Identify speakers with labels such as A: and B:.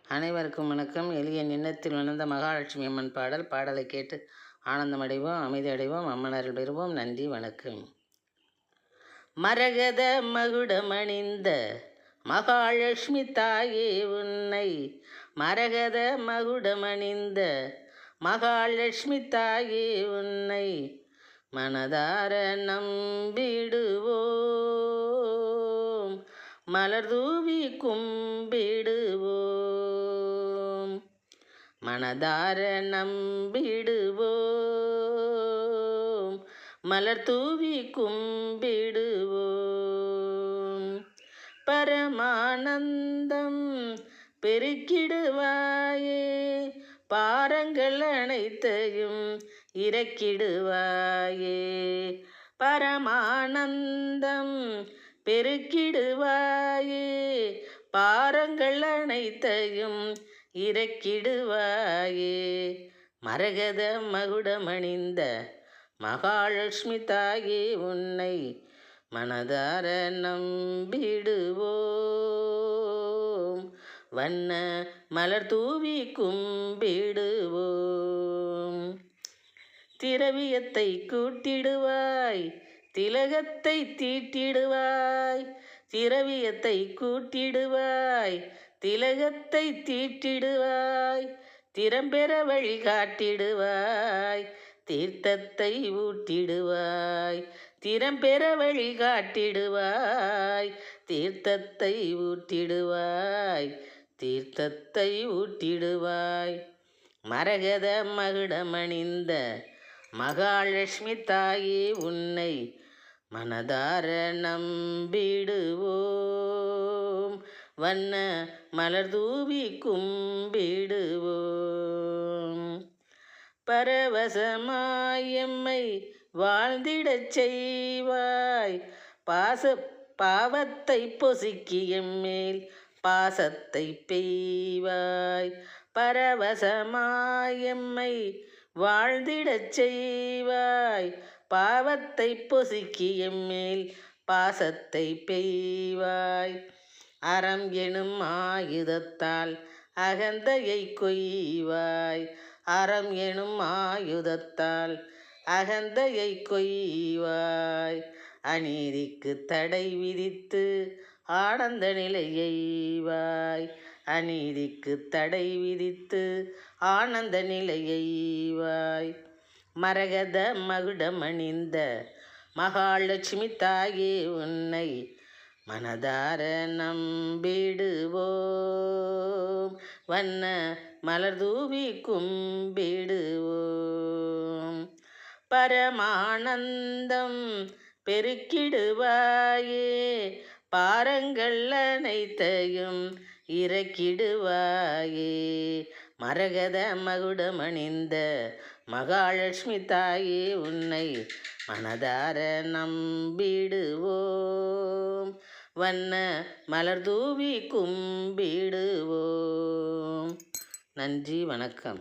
A: அனைவருக்கும் வணக்கம். எளிய நின்னத்தில் வளர்ந்த மகாலட்சுமி அம்மன் பாடலை கேட்டு ஆனந்தமடைவோம், அமைதி அடைவோம், அம்மனர்கள் பெறுவோம். நன்றி, வணக்கம். மரகத மகுடமணிந்த மகாலட்சுமி தாயே உன்னை, மரகத மகுடமணிந்த மகாலட்சுமி தாயே உன்னை மனதார நம்பிடுவோம், மலர் தூவி கும்பிடுவோம், மனதார நம்பிடுவோம், மலர் தூவி கும்பிடுவோம். பரமானந்தம் பெருக்கிடுவாயே, பாரங்கள் அனைத்தையும் இறக்கிடுவாயே, பரமானந்தம் பெருக்கிடுவாயே, பாரங்கள் அனைத்தையும் இறக்கிடுவாயே. மரகத மகுடமணிந்த மகாலட்சுமி தாயே உன்னை மனதார நம்பிடுவோம், வண்ண மலர் தூவி கும்பிடுவோம். திரவியத்தை கூட்டிடுவாய், திலகத்தை தீட்டிடுவாய், திரவியத்தை கூட்டிடுவாய், திலகத்தை தீட்டிடுவாய், திறம்பெற வழி காட்டிடுவாய், தீர்த்தத்தை ஊட்டிடுவாய், திறம்பெற வழி காட்டிடுவாய், தீர்த்தத்தை ஊட்டிடுவாய், தீர்த்தத்தை ஊட்டிடுவாய். மரகத மகுடமணிந்த மகாலட்சுமி தாயே உன்னை மனதார நம்பிடுவோம், வண்ண மலர் தூவி கும்பிடுவோம். பரவசமாயம்மை வாழ்ந்திடச் செய்வாய், பாவத்தை பொசுக்கி எம்மேல் பாசத்தை பெய்வாய், பரவசமாயம்மை வாழ்ந்திடச் செய்வாய், பாவத்தை பொசுக்கி எம்மேல் பாசத்தை பெய்வாய். அறம் எனும் ஆயுதத்தால் அகந்தையை கொய்வாய், அறம் எனும் ஆயுதத்தால் அகந்தையை கொய்வாய், அநீதிக்கு தடை விதித்து ஆனந்த நிலையைவாய், அநீதிக்கு தடை விதித்து ஆனந்த நிலையைவாய். மரகத மகுடமணிந்த மகாலட்சுமி தாயே உன்னை மனதார நம்பிடுவோம், வண்ண மலர் தூவி கும்பிடுவோம். பரமானந்தம் பெருக்கிடுவாயே, பாரங்கள் அனைத்தையும் இறக்கிடுவாயே. மரகத மகுடமணிந்த மகாலட்சுமி தாயே உன்னை மனதார நம்பிடுவோம், வண்ண மலர் தூவி கும்பிடுவோம். நன்றி, வணக்கம்.